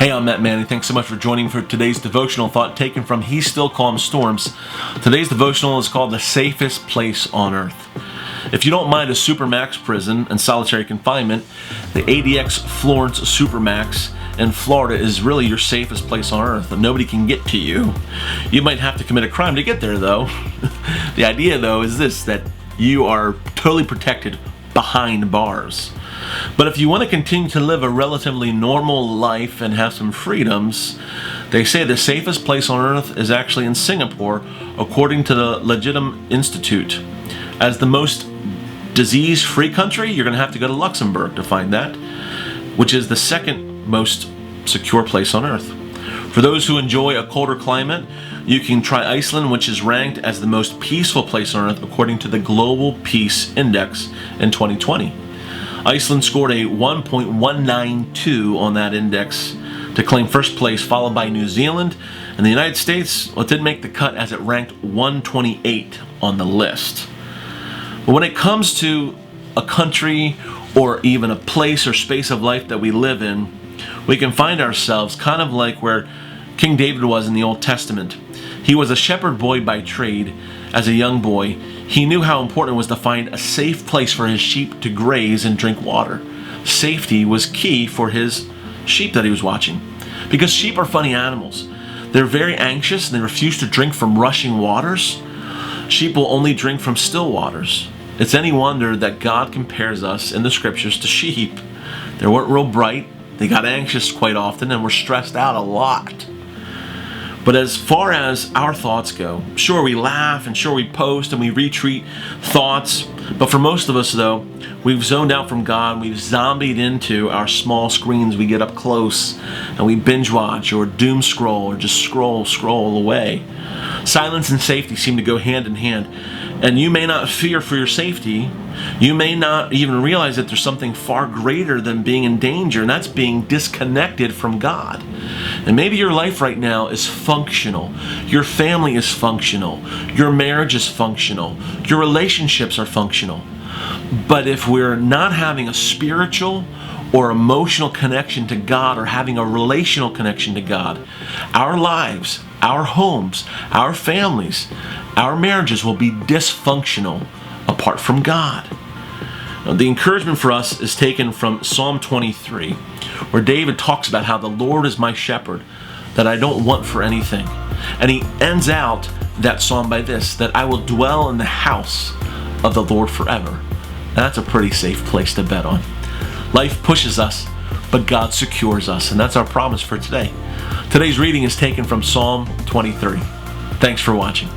Hey, I'm Matt Manning. Thanks so much for joining for today's devotional thought taken from He Still Calms Storms. Today's devotional is called The Safest Place on Earth. If you don't mind a Supermax prison and solitary confinement, the ADX Florence Supermax in Florida is really your safest place on earth. Nobody can get to you. You might have to commit a crime to get there, though. The idea, though, is this, that you are totally protected behind bars. But if you want to continue to live a relatively normal life and have some freedoms, they say the safest place on earth is actually in Singapore, according to the Legitimate Institute. As the most disease-free country, you're going to have to go to Luxembourg to find that, which is the second most secure place on earth. For those who enjoy a colder climate, you can try Iceland, which is ranked as the most peaceful place on earth according to the Global Peace Index in 2020. Iceland scored a 1.192 on that index to claim first place, followed by New Zealand. And the United States, well, it didn't make the cut as it ranked 128 on the list. But when it comes to a country or even a place or space of life that we live in, we can find ourselves kind of like where King David was in the Old Testament. He was a shepherd boy by trade. As a young boy, he knew how important it was to find a safe place for his sheep to graze and drink water. Safety was key for his sheep that he was watching. Because sheep are funny animals. They're very anxious and they refuse to drink from rushing waters. Sheep will only drink from still waters. It's any wonder that God compares us in the scriptures to sheep. They weren't real bright. They got anxious quite often and were stressed out a lot. But as far as our thoughts go, sure, we laugh and sure, we post and we retweet thoughts. But for most of us, though, we've zoned out from God. We've zombied into our small screens. We get up close and we binge watch or doom scroll or just scroll away. Silence and safety seem to go hand in hand. And you may not fear for your safety. You may not even realize that there's something far greater than being in danger, and that's being disconnected from God. And maybe your life right now is functional. Your family is functional. Your marriage is functional. Your relationships are functional. But if we're not having a spiritual or emotional connection to God, or having a relational connection to God, our lives, our homes, our families, our marriages will be dysfunctional apart from God. Now, the encouragement for us is taken from Psalm 23, where David talks about how the Lord is my shepherd, that I don't want for anything. And he ends out that psalm by this, that I will dwell in the house of the Lord forever. Now, that's a pretty safe place to bet on. Life pushes us, but God secures us, and that's our promise for today. Today's reading is taken from Psalm 23. Thanks for watching.